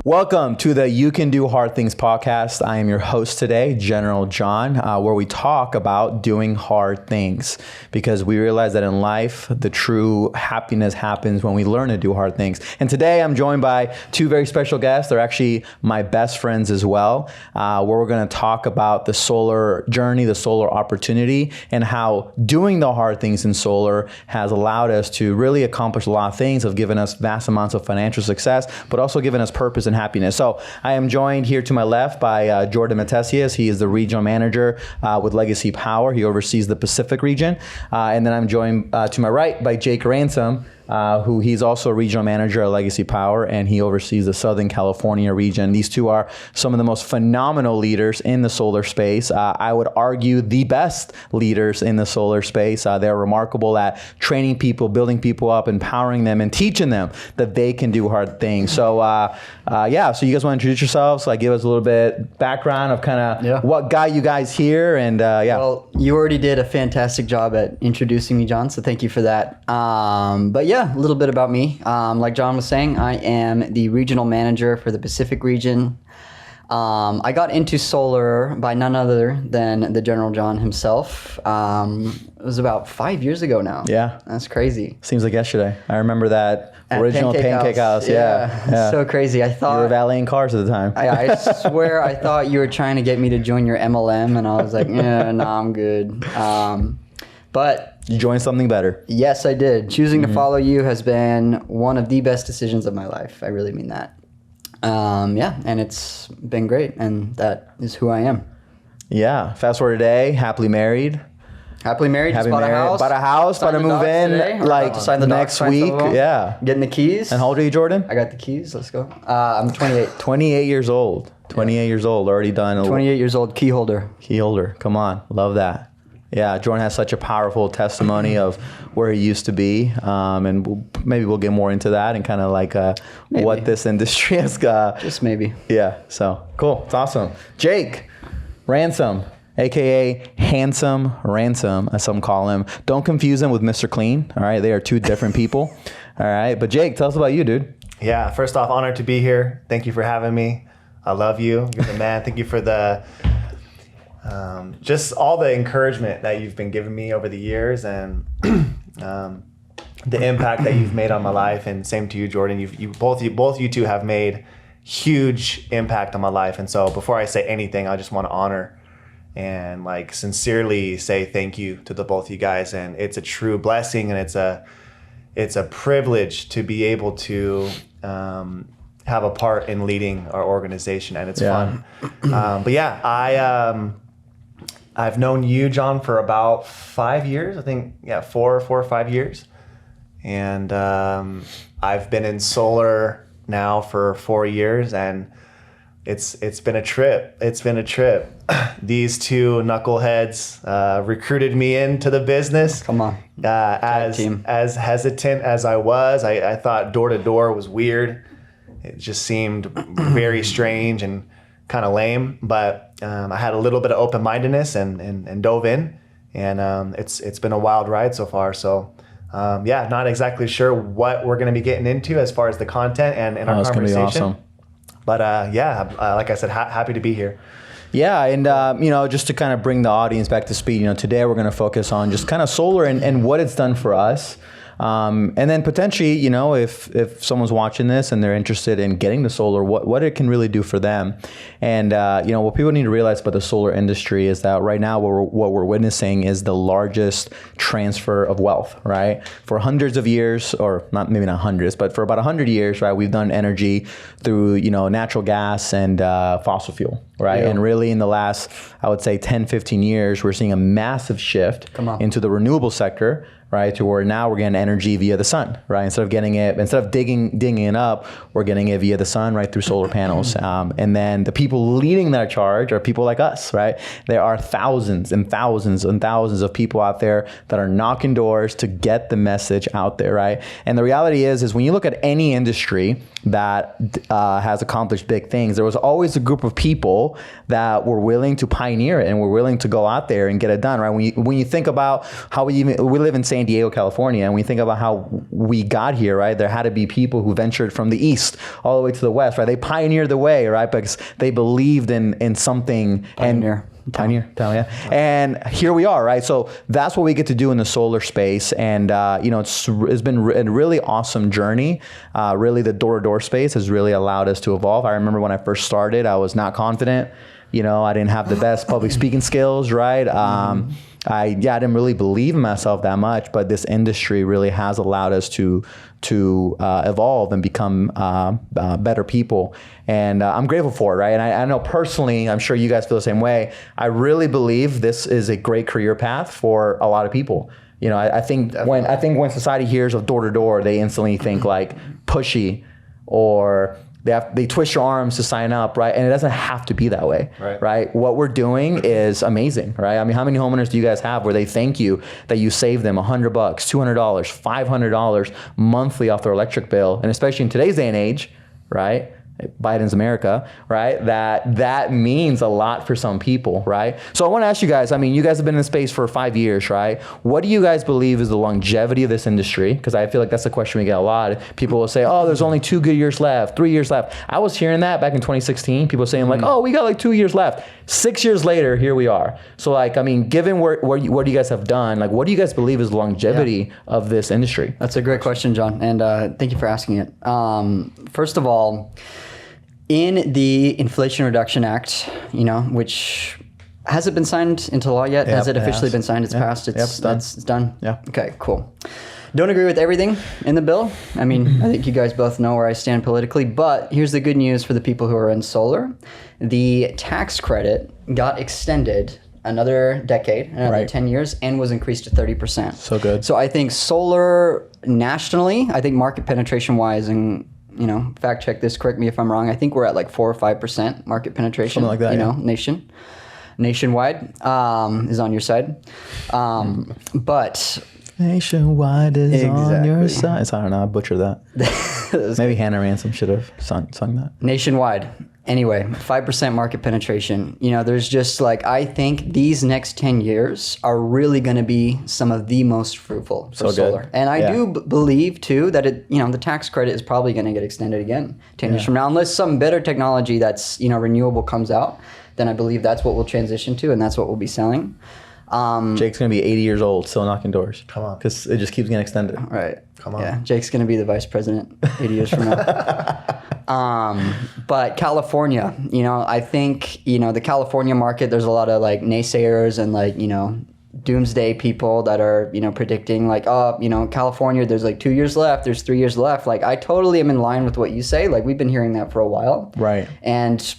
Welcome to the You Can Do Hard Things podcast. I am your host today, General John, where we talk about doing hard things because we realize that in life, the true happiness happens when we learn to do hard things. And today I'm joined by two very special guests. They're actually my best friends as well, where we're going to talk about the solar journey, the solar opportunity, and how doing the hard things in solar has allowed us to really accomplish a lot of things, have given us vast amounts of financial success, but also given us purpose and happiness. So I am joined here to my left by Jordan Matthesius. He is the regional manager with Legacy Power. He oversees the Pacific region. And then I'm joined to my right by Jake Ransom, who he's also a regional manager at Legacy Power, and he oversees the Southern California region. These two are some of the most phenomenal leaders in the solar space. I would argue the best leaders in the solar space. They're remarkable at training people, building people up, empowering them, and teaching them that they can do hard things. So so you guys want to introduce yourselves? Like, give us a little bit background of kind of what got you guys here, and Well, you already did a fantastic job at introducing me, John, so thank you for that. But yeah, a little bit about me. Like John was saying, I am the regional manager for the Pacific region. I got into solar by none other than the General John himself. It was about 5 years ago now. Yeah. That's crazy. Seems like yesterday. I remember that original Pancake House. Yeah. So crazy. I thought you were valeting cars at the time. I swear I thought you were trying to get me to join your MLM, and I was like, yeah, no, I'm good. But you joined something better. Yes, I did. Choosing to follow you has been one of the best decisions of my life. I really mean that. And it's been great, and that is who I am. Yeah. Fast forward today, happily married. Happily married. Just bought a house. Bought a house. About to move in today, like sign the next week. Yeah. Getting the keys. And how old are you, Jordan? I got the keys. Let's go. I'm 28. 28 years old. 28 years old. Already done. 28 years old. Key holder. Key holder. Come on. Love that. Yeah, Jordan has such a powerful testimony of where he used to be, and maybe we'll get more into that and kind of like what this industry has got. Just maybe. Yeah, so cool. It's awesome. Jake Ransom, a.k.a. Handsome Ransom, as some call him. Don't confuse him with Mr. Clean, all right? They are two different people, all right? But Jake, tell us about you, dude. Yeah, first off, honored to be here. Thank you for having me. I love you. You're the man. Thank you for the... just all the encouragement that you've been giving me over the years, and the impact that you've made on my life. And same to you, Jordan. Both you two have made huge impact on my life. And so before I say anything, I just want to honor and like sincerely say thank you to the both of you guys. And it's a true blessing, and it's a privilege to be able to have a part in leading our organization, and it's fun. But yeah, I've known you, John, for about 5 years. I think, 4 or 5 years. And I've been in solar now for 4 years, and it's been a trip. It's been a trip. These two knuckleheads recruited me into the business. Come on. As hesitant as I was, I thought door-to-door was weird. It just seemed very strange and kind of lame, but I had a little bit of open-mindedness and dove in, and it's been a wild ride so far. So not exactly sure what we're going to be getting into as far as the content and our conversation. It's going to be awesome. But like I said, happy to be here. Yeah, and just to kind of bring the audience back to speed, today we're going to focus on just kind of solar and what it's done for us. And then potentially, if someone's watching this and they're interested in getting the solar, what it can really do for them. And, what people need to realize about the solar industry is that right now what we're witnessing is the largest transfer of wealth, right? For hundreds of years, or maybe not hundreds, but for about 100 years, right, we've done energy through, natural gas and fossil fuel, right? Yeah. And really in the last, I would say 10, 15 years, we're seeing a massive shift into the renewable sector, right? To where now we're getting energy via the sun, right? Instead of digging it up, we're getting it via the sun, right, through solar panels. And then the people leading that charge are people like us, right? There are thousands and thousands and thousands of people out there that are knocking doors to get the message out there, right? And the reality is when you look at any industry that has accomplished big things, there was always a group of people that were willing to pioneer it and were willing to go out there and get it done, right? When you think about how we live in San San Diego, California, and we think about how we got here, right? There had to be people who ventured from the east all the way to the west, right? They pioneered the way, right? Because they believed in something. Pioneer, yeah. And here we are, right? So that's what we get to do in the solar space. And, it's been a really awesome journey. Really, the door-to-door space has really allowed us to evolve. I remember when I first started, I was not confident. I didn't have the best public speaking skills, right? I didn't really believe in myself that much, but this industry really has allowed us to evolve and become better people. And I'm grateful for it, right? And I know personally, I'm sure you guys feel the same way. I really believe this is a great career path for a lot of people. I think when society hears of door to door, they instantly think like pushy, or they twist your arms to sign up, right? And it doesn't have to be that way, right? What we're doing is amazing, right? I mean, how many homeowners do you guys have where they thank you that you saved them $100, $200, $500 monthly off their electric bill? And especially in today's day and age, right? Biden's America, right? That means a lot for some people, right? So I want to ask you guys, I mean, you guys have been in the space for 5 years, right? What do you guys believe is the longevity of this industry? Because I feel like that's the question we get a lot. People will say, oh, there's only 2 good years left, 3 years left. I was hearing that back in 2016, people saying like, oh, we got like 2 years left. 6 years later, here we are. So like, I mean, given what you guys have done, like what do you guys believe is the longevity of this industry? That's a great question, John. And thank you for asking it. First of all, in the Inflation Reduction Act, which hasn't been signed into law yet. Has it officially been signed? It's passed. It's done. Yeah. Okay, cool. Don't agree with everything in the bill. I mean, I think you guys both know where I stand politically, but here's the good news for the people who are in solar. The tax credit got extended another decade, another 10 years, and was increased to 30%. So good. So I think solar nationally, I think market penetration wise, and fact check this, correct me if I'm wrong, I think we're at like 4 or 5% market penetration. Something like that, nationwide is on your side. But nationwide is on your side. I don't know, I butchered that. Maybe Hannah Ransom should have sung that. Nationwide. Anyway, 5% market penetration. There's just like, I think these next 10 years are really going to be some of the most fruitful for solar. And I do believe too that the tax credit is probably going to get extended again 10 years from now, unless some better technology that's, renewable comes out. Then I believe that's what we'll transition to, and that's what we'll be selling. Jake's going to be 80 years old, still knocking doors. Come on. Because it just keeps getting extended. Right. Come on. Yeah, Jake's going to be the vice president 80 years from now. But California, I think, the California market, there's a lot of like naysayers and like, doomsday people that are, predicting like, California, there's like 2 years left, there's 3 years left. Like I totally am in line with what you say. Like we've been hearing that for a while. Right. And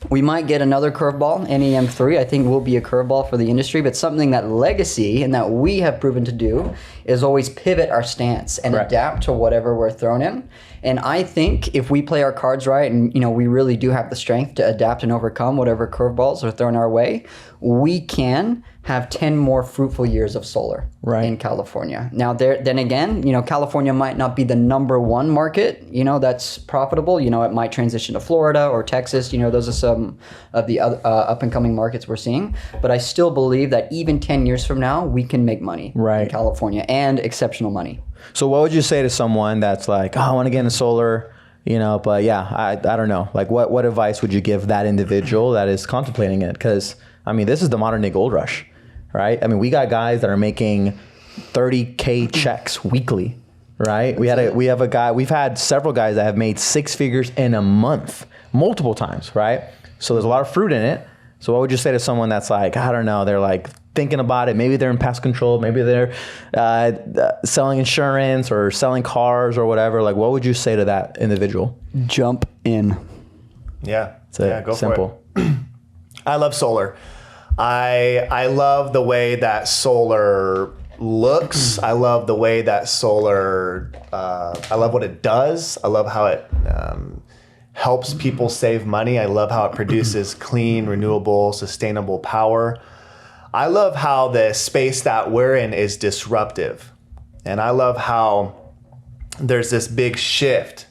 we might get another curveball. NEM3, I think, will be a curveball for the industry, but something that legacy and that we have proven to do is always pivot our stance and adapt to whatever we're thrown in. And I think if we play our cards right and, we really do have the strength to adapt and overcome whatever curveballs are thrown our way, we can have 10 more fruitful years of solar in California. Now, then again, California might not be the number one market, that's profitable. It might transition to Florida or Texas. Those are some of the up and coming markets we're seeing. But I still believe that even 10 years from now, we can make money in California, and exceptional money. So what would you say to someone that's like, oh, I want to get into solar, but I don't know. Like what advice would you give that individual that is contemplating it? Because, I mean, this is the modern day gold rush, right? I mean, we got guys that are making 30K checks weekly, right? We've had several guys that have made 6 figures in a month, multiple times, right? So there's a lot of fruit in it. So what would you say to someone that's like, I don't know, they're like thinking about it. Maybe they're in pest control. Maybe they're selling insurance or selling cars or whatever. Like, what would you say to that individual? Jump in. Yeah. Go simple. For it. I love solar. I love the way that solar looks. I love the way that solar, I love what it does. I love how it helps people save money. I love how it produces clean, renewable, sustainable power. I love how the space that we're in is disruptive. And I love how there's this big shift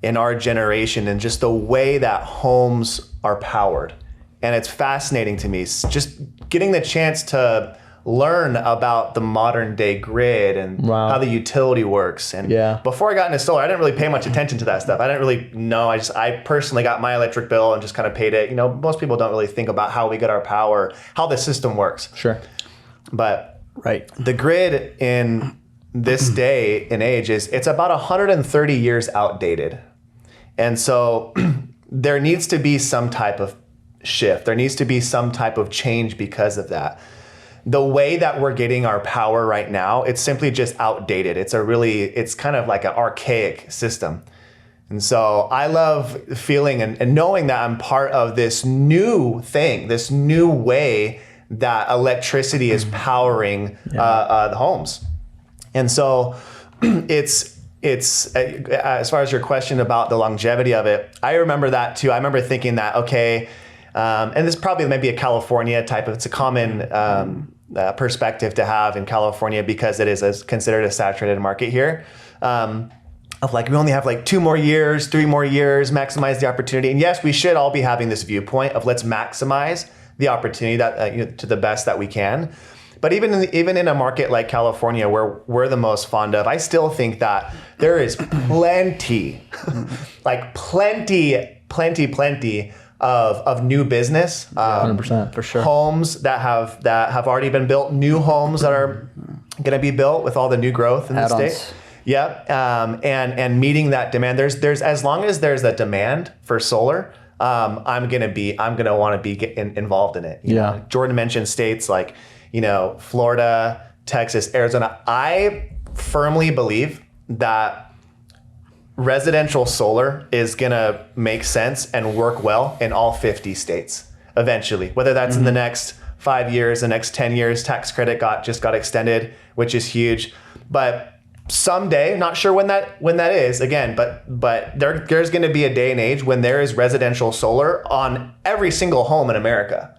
in our generation and just the way that homes are powered. And it's fascinating to me. Just getting the chance to learn about the modern day grid and Wow. how the utility works. And before I got into solar, I didn't really pay much attention to that stuff. I didn't really know. I personally got my electric bill and just kind of paid it. You know, most people don't really think about how we get our power, how the system works. Sure. But the grid in this day and age it's about 130 years outdated. And so there needs to be some type of shift. There needs to be some type of change because of that. The way that we're getting our power right now, it's simply just outdated. It's kind of like an archaic system. And so I love feeling and knowing that I'm part of this new thing, this new way that electricity is powering the homes. And so it's as far as your question about the longevity of it, I remember that too. I remember thinking that, okay, and this probably maybe a California type of, it's a common perspective to have in California because it is considered a saturated market here. Of like, we only have like 2 more years, 3 more years, maximize the opportunity. And yes, we should all be having this viewpoint of let's maximize the opportunity that to the best that we can. But even in a market like California, where we're the most fond of, I still think that there is plenty of new business, 100% for sure. Homes that have already been built, new homes that are going to be built with all the new growth in the state. Yep, and meeting that demand. There's as long as there's a demand for solar, I'm gonna want to be involved in it. You know, Jordan mentioned states like, you know, Florida, Texas, Arizona. I firmly believe that residential solar is gonna make sense and work well in all 50 states eventually. Whether that's in the next 5 years, the next 10 years, tax credit just got extended, which is huge. But someday, not sure when that is again, but there's going to be a day and age when there is residential solar on every single home in America.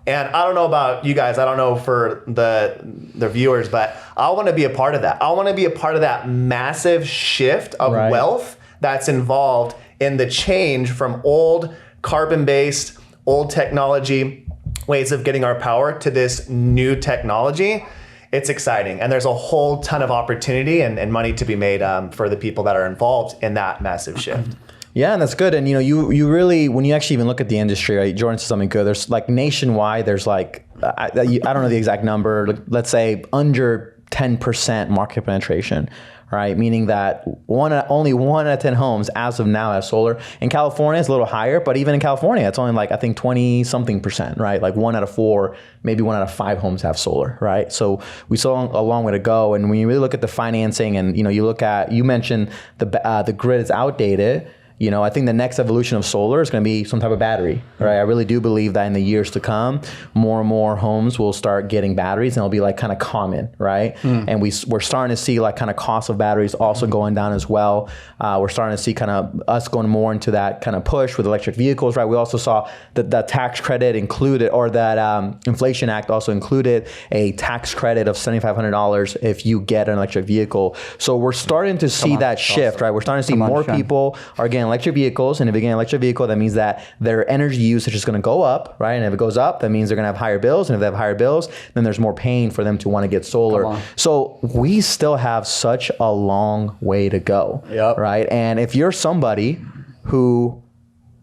And I don't know about you guys, I don't know for the viewers, but I want to be a part of that. I want to be a part of that massive shift of wealth that's involved in the change from old carbon-based, old technology ways of getting our power to this new technology. It's exciting, and there's a whole ton of opportunity and money to be made for the people that are involved in that massive shift. Yeah, and that's good. And you know, you really, when you actually even look at the industry, right? Jordan said something good. There's like nationwide, there's like I don't know the exact number. Let's say under 10% market penetration. Right, meaning that only 1 out of 10 homes as of now have solar. In California, it's a little higher, but even in California, it's only like, I think 20-something%, right? Like 1 out of 4, maybe 1 out of 5 homes have solar, right? So we still a long way to go. And when you really look at the financing and, you know, you mentioned the grid is outdated. You know, I think the next evolution of solar is going to be some type of battery, right? I really do believe that in the years to come, more and more homes will start getting batteries, and it'll be like kind of common, right? And we're starting to see like kind of cost of batteries also going down as well. We're starting to see kind of us going more into that kind of push with electric vehicles, right? We also saw that the tax credit included, or that Inflation Act also included a tax credit of $7,500 if you get an electric vehicle. So we're starting to see that shift, right? We're starting to see more people are getting electric vehicles, and if you get an electric vehicle, that means that their energy usage is going to go up, right? And if it goes up, that means they're going to have higher bills, and if they have higher bills, then there's more pain for them to want to get solar. So we still have such a long way to go, right? And if you're somebody who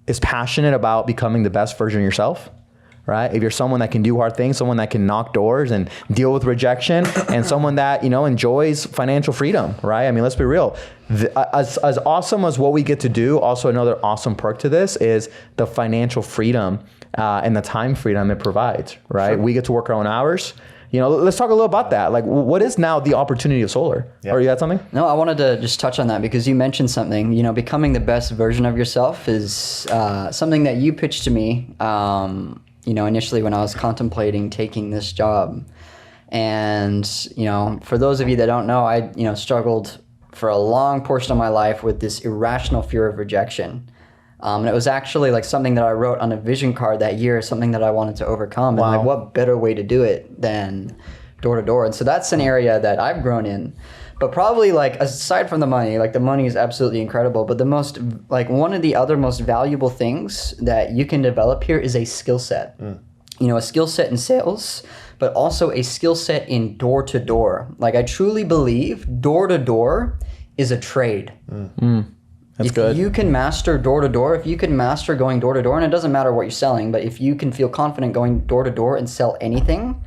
is passionate about becoming the best version of yourself, right? If you're someone that can do hard things, someone that can knock doors and deal with rejection, and someone that, you know, enjoys financial freedom, right? I mean, let's be real. As awesome as what we get to do, also another awesome perk to this is the financial freedom and the time freedom it provides, right? We get to work our own hours. You know, let's talk a little about that. Like, what is now the opportunity of solar? Or you got something? No, I wanted to just touch on that because you mentioned something. You know, becoming the best version of yourself is something that you pitched to me, you know, initially when I was contemplating taking this job. And, you know, for those of you that don't know, I, you know, struggled for a long portion of my life with this irrational fear of rejection. And it was actually like something that I wrote on a vision card that year, something that I wanted to overcome. And like, what better way to do it than door to door? And so that's an area that I've grown in. But probably like, aside from the money, like the money is absolutely incredible. But the most, like one of the other most valuable things that you can develop here is a skill set. a skill set in sales, but also a skill set in door to door. Like I truly believe door to door is a trade. That's good. If you can master door to door, if you can master going door to door, and it doesn't matter what you're selling, but if you can feel confident going door to door and sell anything,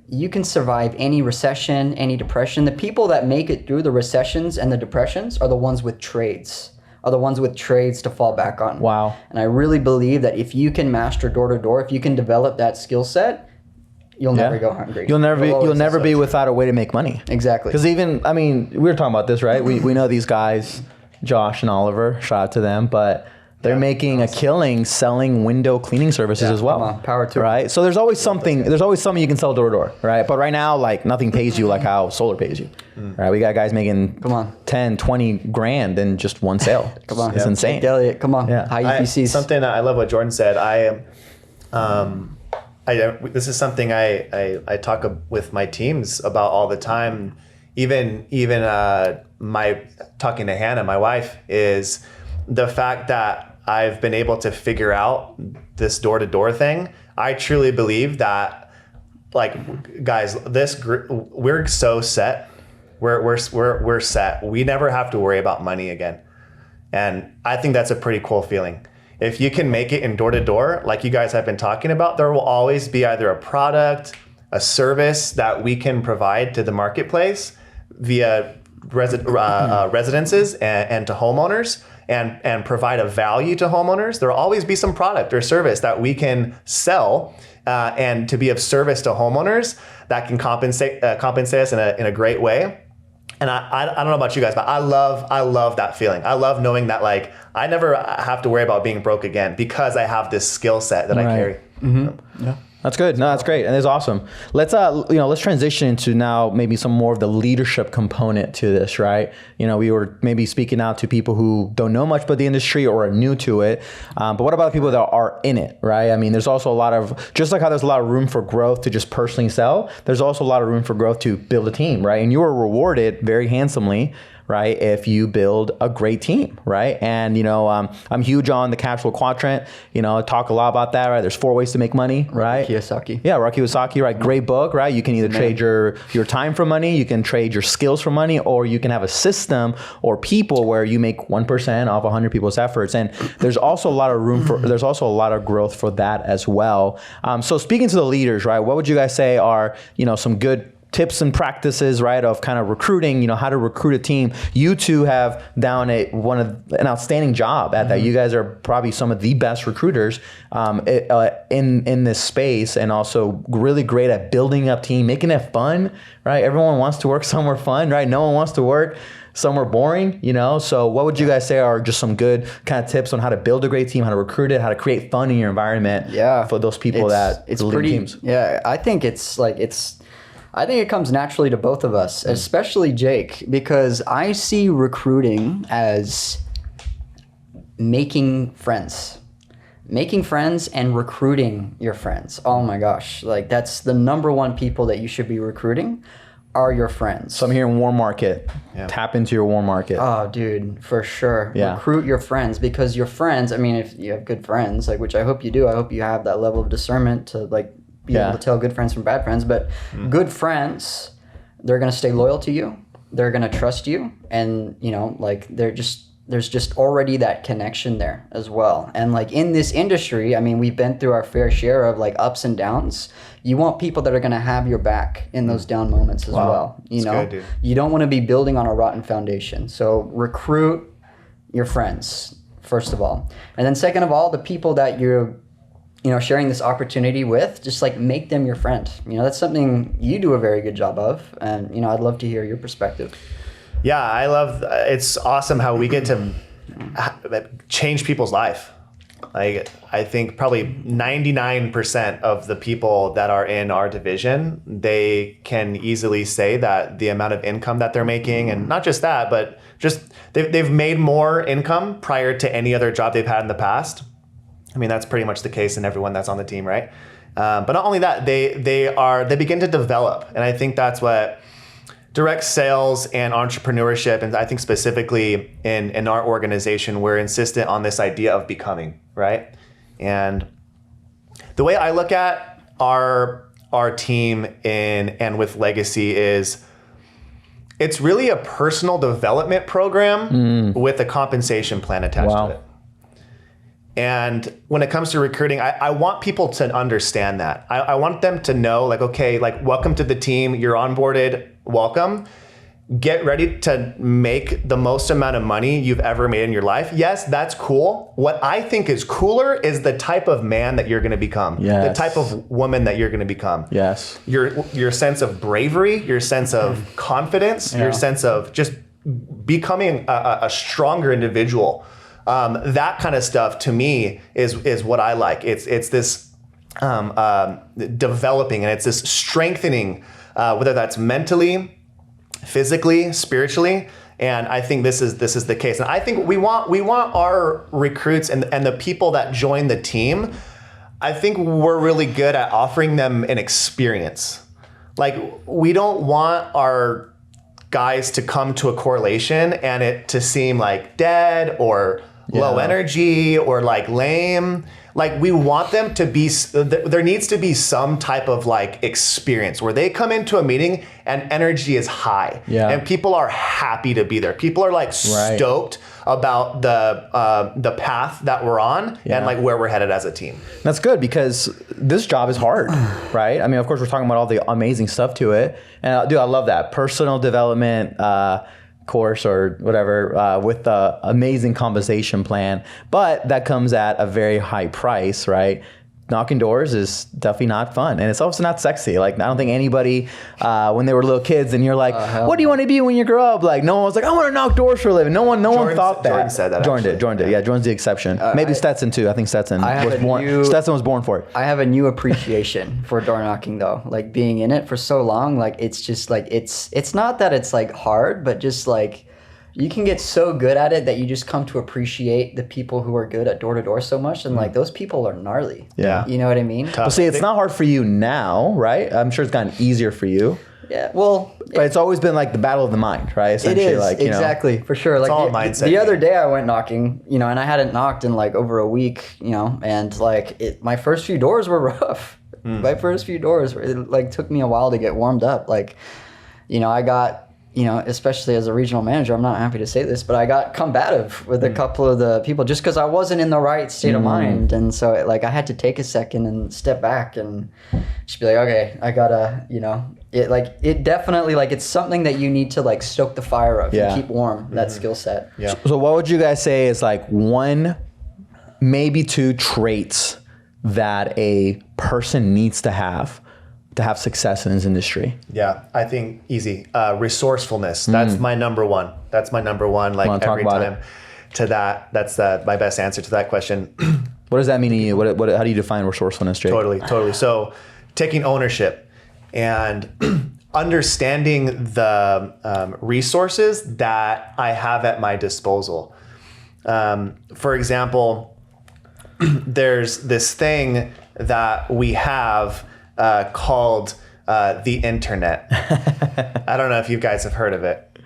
you can survive any recession, any depression. The people that make it through the recessions and the depressions are the ones with trades, to fall back on. Wow. And I really believe that if you can master door to door, if you can develop that skill set, you'll never go hungry. You'll never be without a way to make money. Exactly. Because we were talking about this, right? We know these guys, Josh and Oliver, shout out to them, but they're making a killing selling window cleaning services as well. Come on, power to it. Right? So there's always something you can sell door to door, right? But right now, like nothing pays you like how solar pays you. Right? We got guys making 10, 20 grand in just one sale. Come on. It's insane. Elliott, come on. Yeah. High EPCs. Something I love what Jordan said. This is something I talk with my teams about all the time. Even my talking to Hannah, my wife, is the fact that I've been able to figure out this door-to-door thing. I truly believe that, like, guys, we're so set. We're set. We never have to worry about money again, and I think that's a pretty cool feeling. If you can make it in door-to-door, like you guys have been talking about, there will always be either a product, a service that we can provide to the marketplace via residences and to homeowners, and provide a value to homeowners. There will always be some product or service that we can sell and to be of service to homeowners that can compensate us in a great way. And I don't know about you guys, but I love that feeling. I love knowing that, like, I never have to worry about being broke again because I have this skill set that I carry. Mm-hmm. Yeah. That's good. No, that's great. And it's awesome. Let's transition into now maybe some more of the leadership component to this, right? We were maybe speaking out to people who don't know much about the industry or are new to it. But what about people that are in it, right? I mean, there's also a lot of, just like how there's a lot of room for growth to just personally sell, there's also a lot of room for growth to build a team, right? And you are rewarded very handsomely, right, if you build a great team, right? And, I'm huge on the cash flow quadrant, talk a lot about that, right? There's 4 ways to make money, right? Kiyosaki. Yeah, Rocky Kiyosaki, right? Great book, right? You can either trade your time for money, you can trade your skills for money, or you can have a system or people where you make 1% off 100 people's efforts. And there's also a lot of there's also a lot of growth for that as well. So speaking to the leaders, right, what would you guys say are, some good tips and practices, right, of kind of recruiting, how to recruit a team? You two have done an outstanding job at that. You guys are probably some of the best recruiters in this space, and also really great at building up team, making it fun, right? Everyone wants to work somewhere fun, right? No one wants to work somewhere boring, So what would you guys say are just some good kind of tips on how to build a great team, how to recruit it, how to create fun in your environment for those people that lead teams? Yeah, I think I think it comes naturally to both of us, especially Jake, because I see recruiting as making friends and recruiting your friends. Oh my gosh. Like, that's the number one people that you should be recruiting are your friends. So I'm hearing warm market. Yeah. Tap into your warm market. Oh, dude, for sure. Yeah. Recruit your friends, because your friends, I mean, if you have good friends, like, which I hope you do, I hope you have that level of discernment to, like, be able to tell good friends from bad friends. But good friends, they're going to stay loyal to you. They're going to trust you. And, there's just already that connection there as well. And, like, in this industry, I mean, we've been through our fair share of, like, ups and downs. You want people that are going to have your back in those down moments as well. Good, you don't want to be building on a rotten foundation. So recruit your friends, first of all. And then second of all, the people that you're sharing this opportunity with, just, like, make them your friend. That's something you do a very good job of. And, I'd love to hear your perspective. Yeah, I love, it's awesome how we get to change people's life. Like, I think probably 99% of the people that are in our division, they can easily say that the amount of income that they're making, and not just that, but just they've made more income prior to any other job they've had in the past. I mean, that's pretty much the case in everyone that's on the team, right? But not only that, they begin to develop. And I think that's what direct sales and entrepreneurship, and I think specifically in our organization, we're insistent on this idea of becoming, right? And The way I look at our team and with Legacy is it's really a personal development program with a compensation plan attached to it. And when it comes to recruiting, I want people to understand that. I want them to know, like, okay, like, welcome to the team. You're onboarded. Welcome. Get ready to make the most amount of money you've ever made in your life. Yes, that's cool. What I think is cooler is the type of man that you're going to become. Yes. The type of woman that you're going to become. Yes. Your sense of bravery, your sense of confidence, your sense of just becoming a stronger individual. That kind of stuff to me is what I like. It's this developing, and it's this strengthening, whether that's mentally, physically, spiritually, and I think this is the case. And I think we want our recruits and the people that join the team. I think we're really good at offering them an experience. Like, we don't want our guys to come to a correlation and it to seem like dead or low energy or like lame. Like, we want them to be, there needs to be some type of like experience where they come into a meeting and energy is high and people are happy to be there. People are like stoked about the path that we're on and like where we're headed as a team. That's good, because this job is hard, right? I mean, of course, we're talking about all the amazing stuff to it. And dude, I love that personal development course or whatever with the amazing compensation plan, but that comes at a very high price, right? Knocking doors is definitely not fun, and it's also not sexy. Like, I don't think anybody when they were little kids and you're like, what do you want to be when you grow up? Like, no one was like, I want to knock doors for a living. No one thought that. Jordan said that. Jordan did. Yeah, Jordan's the exception. Maybe Stetson too. I think Stetson was born for it. I have a new appreciation for door knocking, though. Like, being in it for so long, like, it's just like it's not that it's like hard, but just like, you can get so good at it that you just come to appreciate the people who are good at door to door so much, and like, those people are gnarly. Yeah, you know what I mean. But see, it's not hard for you now, right? I'm sure it's gotten easier for you. Yeah, well, but it's always been like the battle of the mind, right? Essentially, it is, like, exactly, for sure. Like, all a mindset. The other day I went knocking, and I hadn't knocked in like over a week, and like my first few doors were rough. My first few doors, it like took me a while to get warmed up. Like, I got, especially as a regional manager, I'm not happy to say this, but I got combative with a couple of the people just because I wasn't in the right state of mind. And so I had to take a second and step back and just be like, okay, I gotta, it definitely, like, it's something that you need to like stoke the fire of and keep warm, that skill set. Yeah. So what would you guys say is like one, maybe two traits that a person needs to have success in this industry? Yeah, I think easy. Resourcefulness. That's my number one. Like, every time to that, that's my best answer to that question. What does that mean to you? How do you define resourcefulness, Jake? Totally. So taking ownership and understanding the resources that I have at my disposal. For example, there's this thing that we have called the internet. I don't know if you guys have heard of it,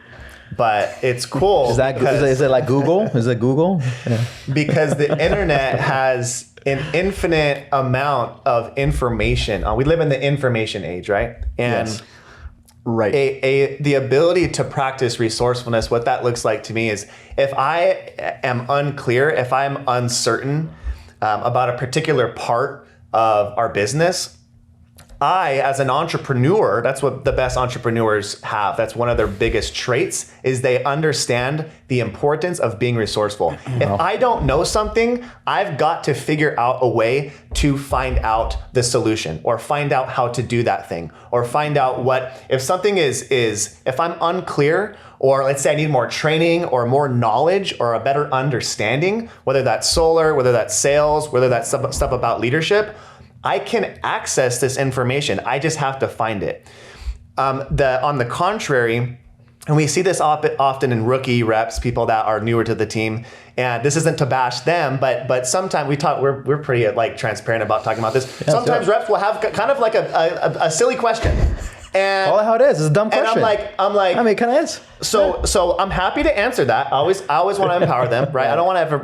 but it's cool. Is it like Google? Is it Google? Yeah. Because the internet has an infinite amount of information. We live in the information age, right? And yes. Right. The ability to practice resourcefulness, what that looks like to me is, if I am unclear, if I'm uncertain about a particular part of our business, I, as an entrepreneur, that's what the best entrepreneurs have. That's one of their biggest traits, is they understand the importance of being resourceful. If I don't know something, I've got to figure out a way to find out the solution, or find out how to do that thing, or find out if something if I'm unclear, or let's say I need more training or more knowledge or a better understanding, whether that's solar, whether that's sales, whether that's stuff about leadership, I can access this information. I just have to find it. On the contrary, and we see this often in rookie reps, people that are newer to the team, and this isn't to bash them, but sometimes we're pretty like transparent about talking about this. Sometimes reps will have kind of like a silly question. And how it is. It's a dumb question. And I'm like, I mean, it kind of is. So I'm happy to answer that. I always want to empower them, right? We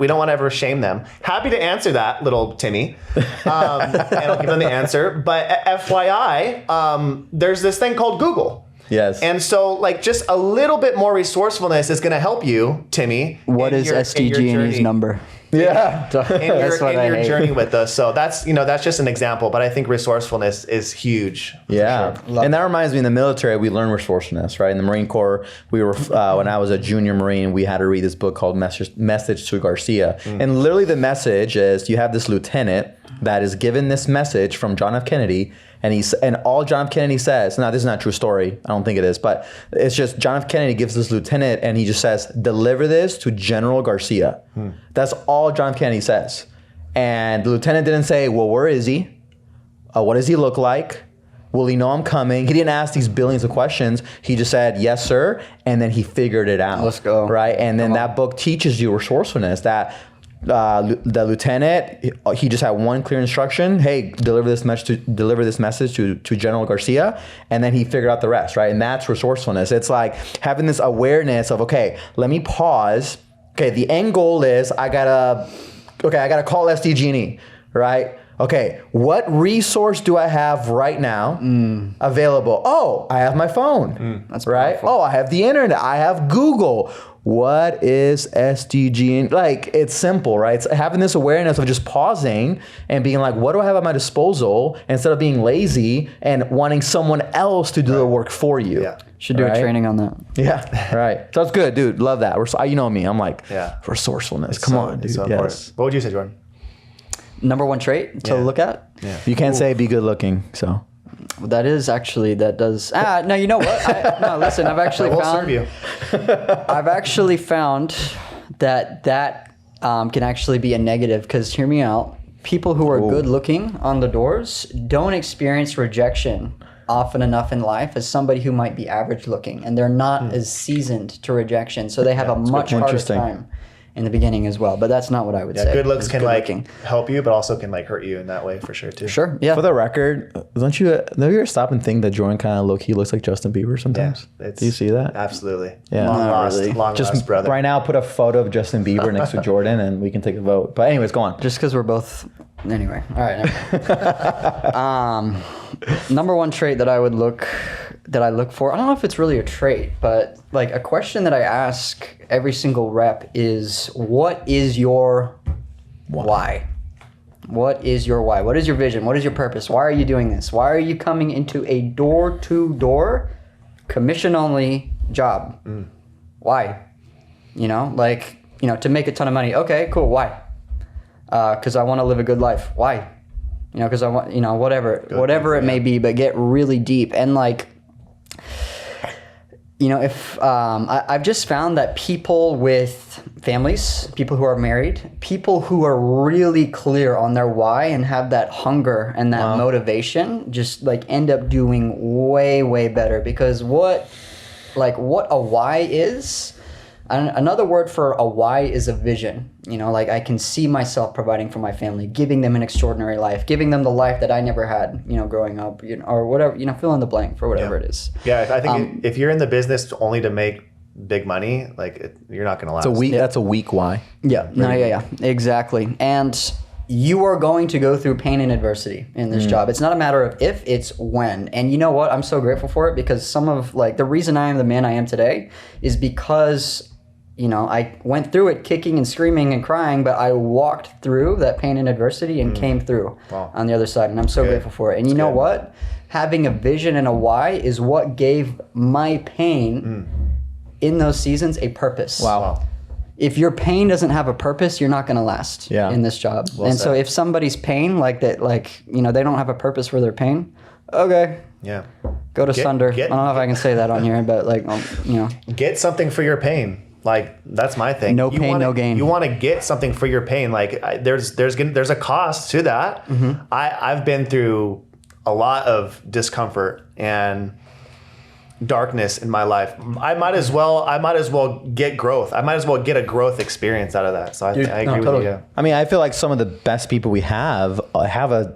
don't want to ever shame them. Happy to answer that, little Timmy, and I'll give them the answer. But FYI, there's this thing called Google. Yes. And so, like, just a little bit more resourcefulness is going to help you, Timmy. What is SDG&E's number? Yeah. in your journey with us. So that's just an example, but I think resourcefulness is huge. Yeah. Sure. And that reminds me, in the military, we learn resourcefulness, right? In the Marine Corps, we were, when I was a junior Marine, we had to read this book called Message to Garcia. And literally the message is, you have this lieutenant that is given this message from John F. Kennedy, and all John F. Kennedy says, now this is not a true story, I don't think it is, but it's just John F. Kennedy gives this lieutenant and he just says, deliver this to General Garcia. That's all John F. Kennedy says. And the lieutenant didn't say, well, where is he? What does he look like? Will he know I'm coming? He didn't ask these billions of questions. He just said, yes, sir. And then he figured it out. Let's go. Right? And then that book teaches you resourcefulness, that the lieutenant, he just had one clear instruction: hey, deliver this message to General Garcia, and then he figured out the rest, right? And that's resourcefulness. It's like having this awareness of, okay, let me pause. Okay, the end goal is I gotta call SDG&E, right? Okay, what resource do I have right now available? Oh, I have my phone. That's right. powerful. Oh, I have the internet. I have Google. What is SDG? Like, it's simple, right? It's having this awareness of just pausing and being like, what do I have at my disposal, instead of being lazy and wanting someone else to do the work for you. Yeah. Should do a training on that. Yeah, right. So it's good, dude. Love that. You know me. I'm like, resourcefulness. Come on, dude. So yes. What would you say, Jordan? Number one trait to look at? Yeah. You can't say be good looking, so. That does. No, you know what? No, listen, I've actually We'll found. serve you. I've actually found that can actually be a negative, because hear me out. People who are good looking on the doors don't experience rejection often enough in life as somebody who might be average looking, and they're not as seasoned to rejection, so they have a much harder time in the beginning as well. But that's not what I would say. Good looks It's can good like looking. help you, but also can like hurt you in that way for sure too. Sure, yeah. For the record, have you ever stop and think that Jordan kind of low-key looks like Justin Bieber sometimes? Yeah, Do you see that? Absolutely. Yeah. Long Not lost, really. long Just lost brother. right now, put a photo of Justin Bieber next to Jordan, and we can take a vote. But anyways, go on. Just because we're both. Anyway, all right. Never mind. Number one trait that I look for. I don't know if it's really a trait, but like a question that I ask every single rep is, what is your why? What is your why? What is your vision? What is your purpose? Why are you doing this? Why are you coming into a door-to-door, commission-only job? Why? To make a ton of money. Okay, cool. Why? Because I want to live a good life. Why? Because I want, whatever it may be, but get really deep. And I've just found that people with families, people who are married, people who are really clear on their why and have that hunger and that motivation, just end up doing way, way better. Because what a why is, another word for a why is a vision. I can see myself providing for my family, giving them an extraordinary life, giving them the life that I never had, growing up, or whatever, fill in the blank for whatever it is. Yeah, I think if you're in the business only to make big money, you're not going to last. That's a weak why. Yeah, exactly. And you are going to go through pain and adversity in this job. It's not a matter of if, it's when. And you know what? I'm so grateful for it, because some of the reason I am the man I am today is because I went through it kicking and screaming and crying, but I walked through that pain and adversity and came through on the other side. And I'm so grateful for it. And you know what? Having a vision and a why is what gave my pain in those seasons a purpose. Wow. If your pain doesn't have a purpose, you're not going to last in this job. Well said. So if somebody's pain they don't have a purpose for their pain, okay. Yeah. Go to Sunder. I don't know if I can say that on here, but get something for your pain. That's my thing. No pain, no gain. You want to get something for your pain. There's a cost to that. I've been through a lot of discomfort and darkness in my life. I might as well get growth. I might as well get a growth experience out of that. So I agree with you. Yeah. I mean, I feel like some of the best people we have a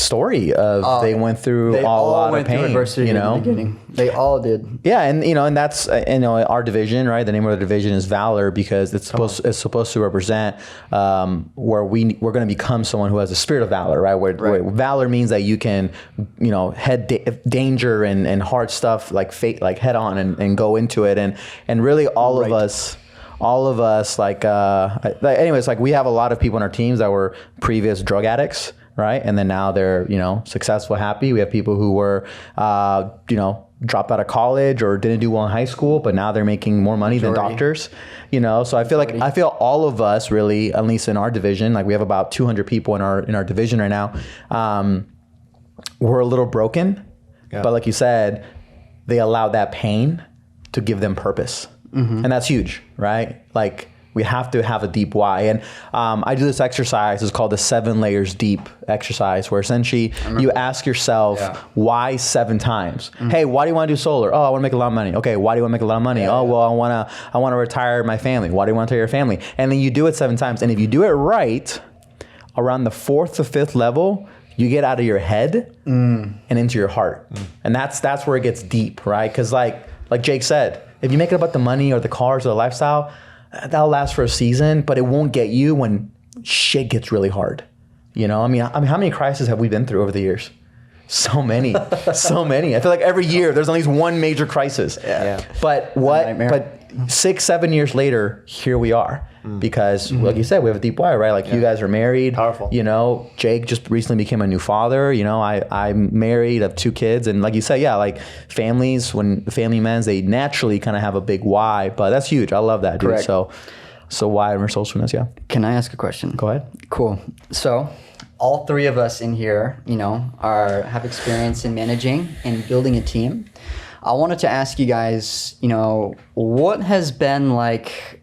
story of they went through a lot of pain, adversity you know. in the beginning. They all did. Yeah, and that's our division, right? The name of the division is Valor because it's supposed to represent where we're going to become someone who has a spirit of valor, right? Where valor means that you can, head danger and hard stuff like fate, like head on and go into it, and really all of us, anyways, like we have a lot of people in our teams that were previous drug addicts, right? And then now they're, successful, happy. We have people who were, dropped out of college or didn't do well in high school, but now they're making more money than doctors, So I feel all of us really, at least in our division, like we have about 200 people in our division right now. We're a little broken, but like you said, they allowed that pain to give them purpose. And that's huge, right? Like we have to have a deep why. And I do this exercise. It's called the 7 layers deep exercise, where essentially you ask yourself why 7 times. Hey, why do you want to do solar? Oh, I want to make a lot of money. Okay, why do you want to make a lot of money? Well, I want to retire my family. Why do you want to retire your family? And then you do it 7 times. And if you do it right, around the 4th to 5th level, you get out of your head and into your heart. And that's where it gets deep, right? Because like Jake said, if you make it about the money or the cars or the lifestyle, that'll last for a season, but it won't get you when shit gets really hard. I mean, how many crises have we been through over the years? So many. I feel like every year there's at least one major crisis. Yeah. But 6-7 years later, here we are. Because like you said, we have a deep why, right? Like you guys are married. Powerful. Jake just recently became a new father. I'm married, I have 2 kids. And like you said, like families, when family men, they naturally kind of have a big why. But that's huge. I love that, dude. Correct. So why resourcefulness, Can I ask a question? Go ahead. Cool. So all 3 of us in here, have experience in managing and building a team. I wanted to ask you guys, what has been like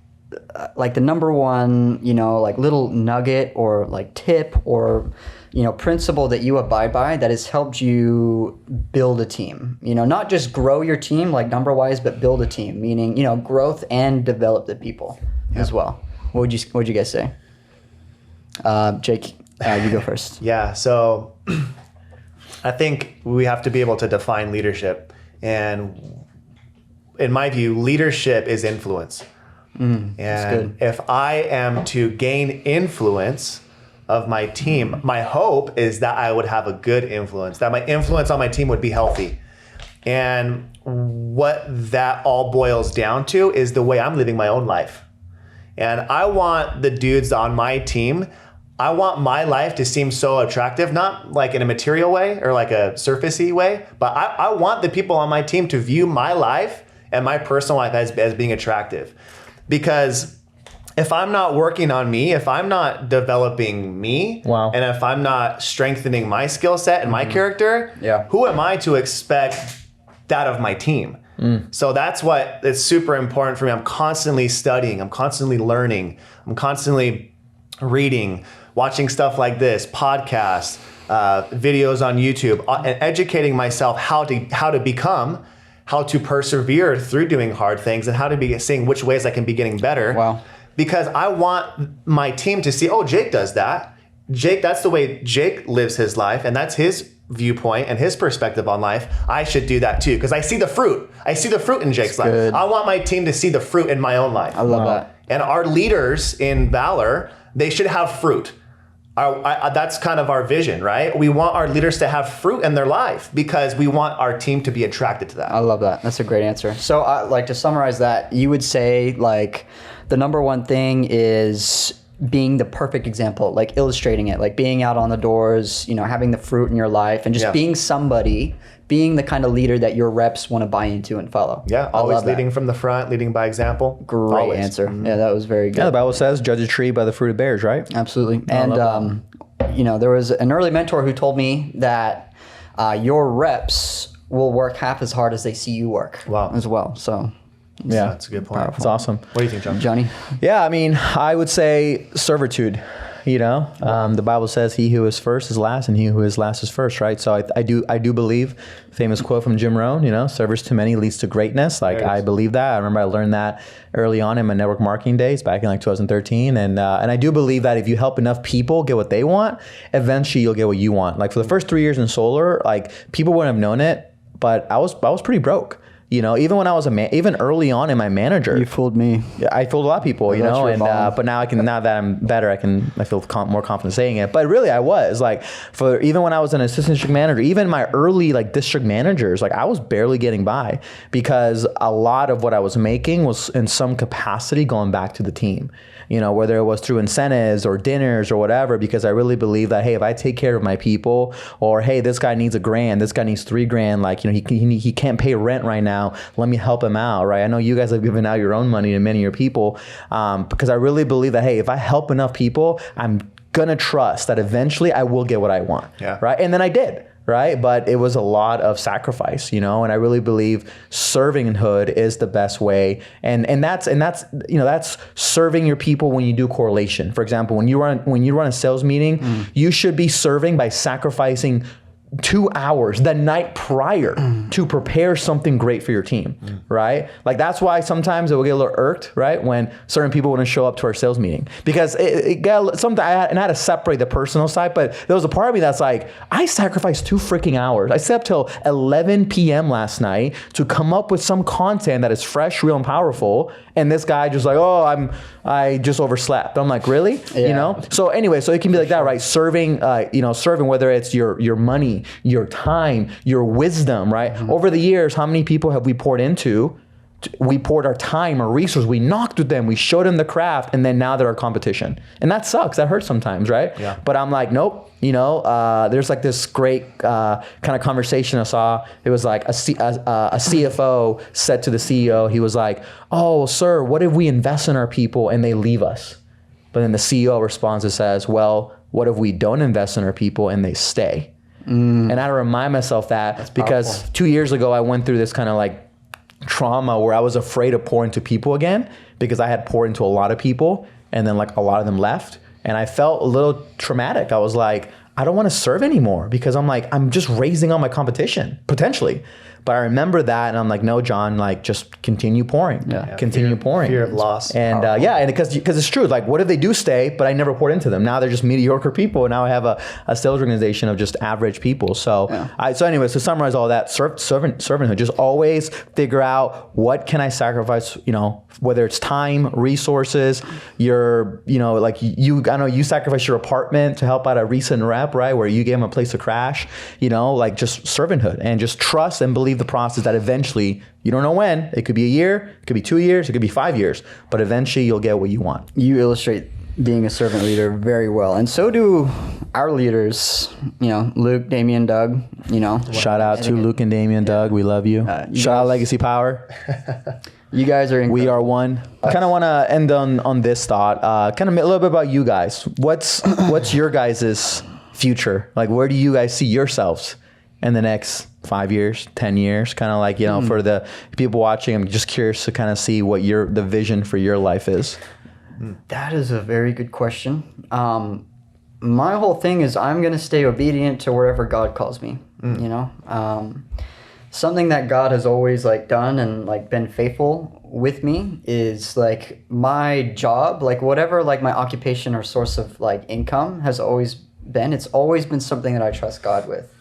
the number one, little nugget or like tip or, principle that you abide by that has helped you build a team, not just grow your team like number wise, but build a team, meaning, growth and develop the people as well. What would you guys say? Jake, you go first. Yeah. So I think we have to be able to define leadership. And in my view, leadership is influence. And if I am to gain influence of my team, my hope is that I would have a good influence, that my influence on my team would be healthy. And what that all boils down to is the way I'm living my own life. And I want the dudes on my team, I want my life to seem so attractive, not like in a material way or like a surfacey way, but I want the people on my team to view my life and my personal life as being attractive. Because if I'm not working on me, if I'm not developing me, and if I'm not strengthening my skill set and my character, who am I to expect that of my team? So that's what is super important for me. I'm constantly studying. I'm constantly learning. I'm constantly reading, watching stuff like this, podcasts, videos on YouTube, and educating myself how to become, how to persevere through doing hard things, and how to be seeing which ways I can be getting better. Wow. Because I want my team to see, oh, Jake does that. Jake, that's the way Jake lives his life, and that's his viewpoint and his perspective on life. I should do that too, because I see the fruit. I see the fruit in Jake's life. Good. I want my team to see the fruit in my own life. I love that. And our leaders in Valor, they should have fruit. That's kind of our vision, right? We want our leaders to have fruit in their life because we want our team to be attracted to that. I love that. That's a great answer. So to summarize that, you would say like the number one thing is being the perfect example, like illustrating it, like being out on the doors, having the fruit in your life and just being somebody, being the kind of leader that your reps want to buy into and follow. Yeah, always leading from the front, leading by example. Great always. Answer. Yeah, that was very good. Yeah, the Bible says, judge a tree by the fruit it bears, right? Absolutely. And, there was an early mentor who told me that your reps will work half as hard as they see you work as well. So, that's a good point. It's awesome. What do you think, John? Johnny? Yeah, I mean, I would say servitude. The Bible says he who is first is last and he who is last is first, right? So I do believe, famous quote from Jim Rohn, service to many leads to greatness. Like I believe that. I remember I learned that early on in my network marketing days back in like 2013. And I do believe that if you help enough people get what they want, eventually you'll get what you want. Like for the first 3 years in solar, like people wouldn't have known it, but I was pretty broke. Even when I was even early on in my manager, You fooled me. I fooled a lot of people, but now now that I'm better, I feel more confident saying it. But really, I was like, even when I was an assistant district manager, even my early like district managers, like I was barely getting by because a lot of what I was making was in some capacity going back to the team. Whether it was through incentives or dinners or whatever, because I really believe that, hey, if I take care of my people, or hey, this guy needs $1,000, this guy needs $3,000, like, he can't pay rent right now. Let me help him out, right? I know you guys have given out your own money to many of your people, because I really believe that, hey, if I help enough people, I'm gonna trust that eventually I will get what I want, right? And then I did. Right. But it was a lot of sacrifice, and I really believe servanthood is the best way. And that's serving your people when you do correlation. For example, when you run a sales meeting, you should be serving by sacrificing 2 hours the night prior to prepare something great for your team, right? Like that's why sometimes it will get a little irked, right? When certain people wouldn't show up to our sales meeting, because it got something. I had to separate the personal side, but there was a part of me that's like, I sacrificed 2 freaking hours. I stayed up till 11 p.m. last night to come up with some content that is fresh, real, and powerful. And this guy just like, I just overslept. I'm like, really? Yeah. So anyway, so it can be like that, right? Serving, whether it's your money, your time, your wisdom, right? Over the years, how many people have we poured into? We poured our time, our resources, we knocked with them, we showed them the craft, and then now they're our competition. And that sucks, that hurts sometimes, right? Yeah. But I'm like, nope, there's like this great kind of conversation I saw. It was like a CFO said to the CEO, he was like, oh, sir, what if we invest in our people and they leave us? But then the CEO responds and says, well, what if we don't invest in our people and they stay? And I had to remind myself that because 2 years ago, I went through this kind of like trauma where I was afraid to pour into people again because I had poured into a lot of people and then like a lot of them left. And I felt a little traumatic. I was like, I don't want to serve anymore because I'm just raising on my competition potentially. But I remember that and I'm like, no, John, like just continue pouring, continue pouring. Fear of loss. And and because it's true. Like what if they do stay, but I never poured into them? Now they're just mediocre people. And now I have a sales organization of just average people. So anyway, to summarize all that, servanthood, just always figure out what can I sacrifice, whether it's time, resources, I know you sacrificed your apartment to help out a recent rep, right? Where you gave them a place to crash, like just servanthood and just trust and believe the process that eventually, you don't know when, it could be a year, it could be 2 years, it could be 5 years, but eventually you'll get what you want. You illustrate being a servant leader very well. And so do our leaders, Luke, Damien, Doug, Shout out to Luke and Damien, Doug. We love you. Shout out Legacy Power. You guys are incredible. We are one. I kind of want to end on this thought, kind of a little bit about you guys. What's your guys' future? Like, where do you guys see yourselves in the next 5 years, 10 years? Kind of like, for the people watching, I'm just curious to kind of see what the vision for your life is. That is a very good question. My whole thing is I'm going to stay obedient to wherever God calls me, something that God has always like done and like been faithful with me is like my job, like whatever, like my occupation or source of like income has always been, it's always been something that I trust God with.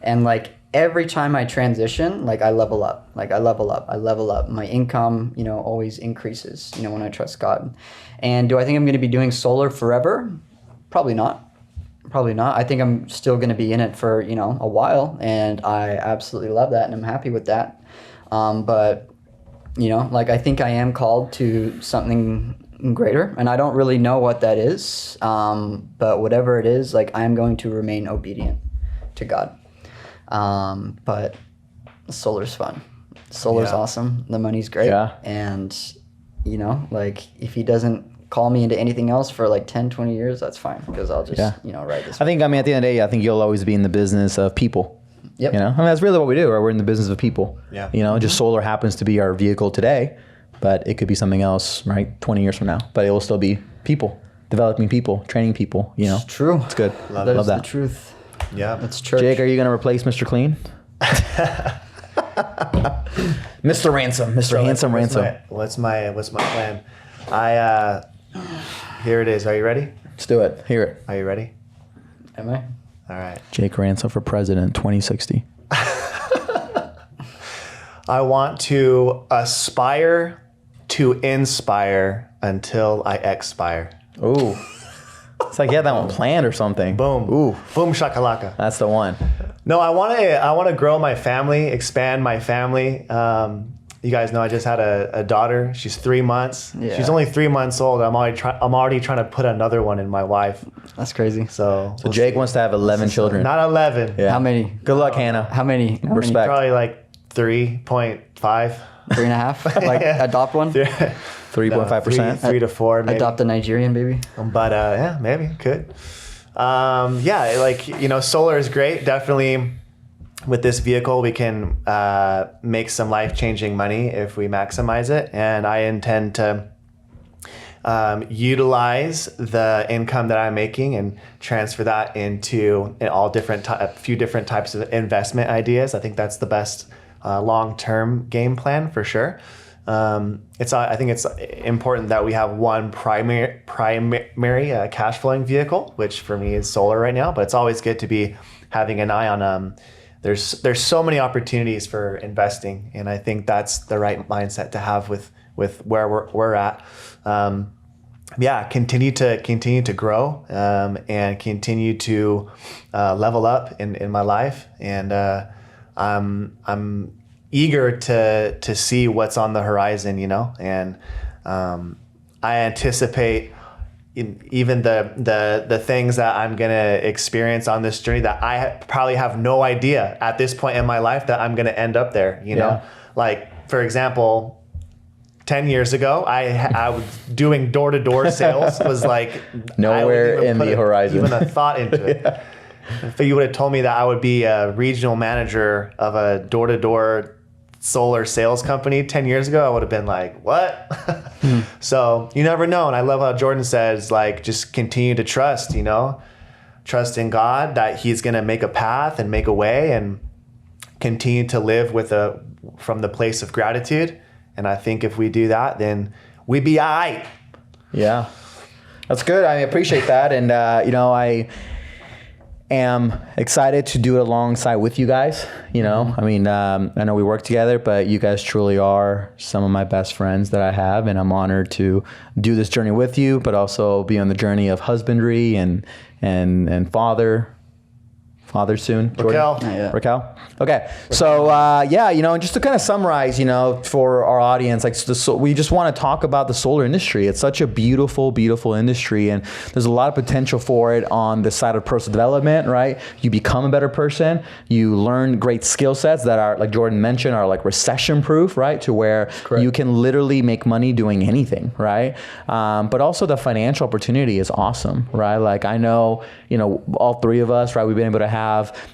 And like every time I transition, like I level up. My income, always increases, when I trust God. And do I think I'm going to be doing solar forever? Probably not. I think I'm still going to be in it for, a while. And I absolutely love that. And I'm happy with that. But, I think I am called to something greater. And I don't really know what that is. But whatever it is, like I'm going to remain obedient to God. But solar's fun. Solar's awesome. The money's great. Yeah. And, if he doesn't call me into anything else for like 10, 20 years, that's fine because I'll just, ride this. I think, at the end of the day, I think you'll always be in the business of people. Yep. That's really what we do, right? We're in the business of people. Yeah. Just solar happens to be our vehicle today, but it could be something else, right? 20 years from now, but it will still be people. developing people, training people, you know. It's true. It's good. That Love is that. the truth. Yeah. That's church. Jake, are you going to replace Mr. Clean? Mr. Ransom, Mr. Handsome Ransom. What's my plan? Here it is. Are you ready? Let's do it. Hear it. Are you ready? Am I? All right. Jake Ransom for president 2060. I want to aspire to inspire until I expire. Ooh. It's like you had that one planned or something. Boom. Ooh. Boom shakalaka. That's the one. No, I want to grow my family, expand my family. You guys know I just had a daughter. She's 3 months. Yeah. She's only 3 months old. I'm already trying to put another one in my wife. That's crazy. So we'll Jake see. wants to have 11 children. Not 11. Yeah. How many? Good luck, Hannah. How many? Respect. Probably like 3.5. 3.5? Like adopt one? 3.5%. 3 to 4. Maybe. Adopt a Nigerian baby? But yeah, maybe could. Yeah, like, you know, solar is great. Definitely with this vehicle, we can make some life-changing money if we maximize it. And I intend to utilize the income that I'm making and transfer that into a few different types of investment ideas. I think that's the best long-term game plan for sure. I think it's important that we have one primary cash flowing vehicle, which for me is solar right now. But it's always good to be having an eye on. There's so many opportunities for investing, and I think that's the right mindset to have with where we're at. Yeah, continue to grow and continue to level up in my life, and I'm eager to see what's on the horizon, you know, and I anticipate even the things that I'm gonna experience on this journey that I probably have no idea at this point in my life that I'm gonna end up there, you know. Like, for example, 10 years ago, I was doing door-to-door sales. Was like nowhere in the horizon, even a thought into it. Yeah. If you would have told me that I would be a regional manager of a door-to-door solar sales company 10 years ago, I would have been like, what? So you never know. And I love how Jordan says, like, just continue to trust, you know, trust in God that he's going to make a path and make a way, and continue to live from the place of gratitude. And I think if we do that, then we be all right. Yeah, that's good. I appreciate that. And, you know, I am excited to do it alongside with you guys. You know, I mean, I know we work together, but you guys truly are some of my best friends that I have, and I'm honored to do this journey with you, but also be on the journey of husbandry and father soon. Raquel. Raquel. Okay. So, yeah, you know, and just to kind of summarize, you know, for our audience, like, we just want to talk about the solar industry. It's such a beautiful, beautiful industry, and there's a lot of potential for it on the side of personal development, right? You become a better person. You learn great skill sets that are, like Jordan mentioned, are like recession proof, right? To where you can literally make money doing anything, right? But also the financial opportunity is awesome, right? Like, I know, you know, all three of us, right? We've been able to have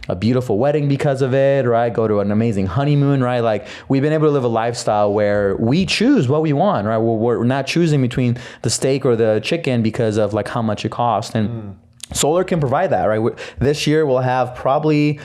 a beautiful wedding because of it, right? Go to an amazing honeymoon, right? Like, we've been able to live a lifestyle where we choose what we want, right? We're not choosing between the steak or the chicken because of like how much it costs. And solar can provide that, right? This year we'll have probably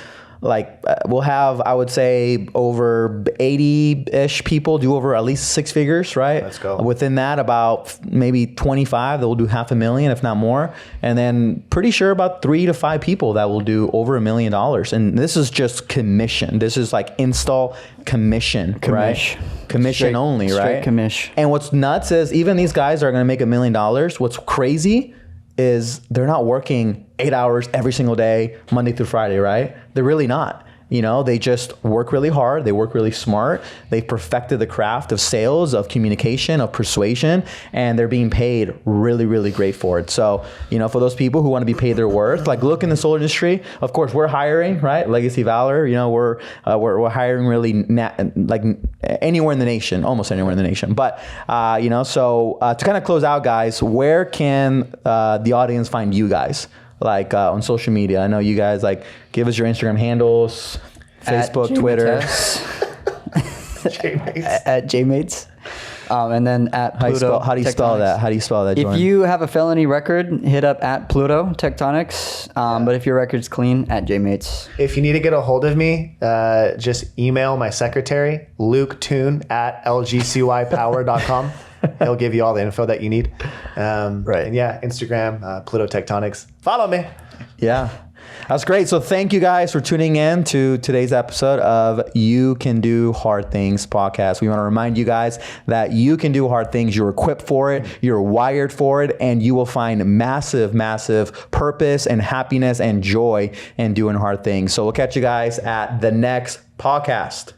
I would say over 80-ish people do over at least six figures, right? Let's go. Within that, about maybe 25 that will do $500,000, if not more. And then pretty sure about 3 to 5 people that will do over $1 million. And this is just commission. This is like install commission, right? Commission only, right? Straight commission. And what's nuts is even these guys are going to make $1 million. What's crazy is they're not working 8 hours every single day, Monday through Friday, right? They're really not. You know, they just work really hard. They work really smart. They've perfected the craft of sales, of communication, of persuasion, and they're being paid really, really great for it. So, you know, for those people who want to be paid their worth, like, look in the solar industry. Of course, we're hiring, right? Legacy Valor. You know, we're hiring really like anywhere in the nation, almost anywhere in the nation. But you know, so to kind of close out, guys, where can the audience find you guys? Like on social media? I know you guys, like, give us your Instagram handles, Facebook, Twitter. J-Mates. At J-Mates. And then at Pluto. How do you spell that? How do you spell that, Jordan? If you have a felony record, hit up at Pluto Tectonics. But if your record's clean, at JMates. If you need to get a hold of me, just email my secretary, Luke Toon at lgcypower.com. He'll give you all the info that you need. Right. And yeah, Instagram, Pluto Tectonics. Follow me. Yeah. That's great. So thank you guys for tuning in to today's episode of You Can Do Hard Things podcast. We want to remind you guys that you can do hard things. You're equipped for it. You're wired for it. And you will find massive, massive purpose and happiness and joy in doing hard things. So we'll catch you guys at the next podcast.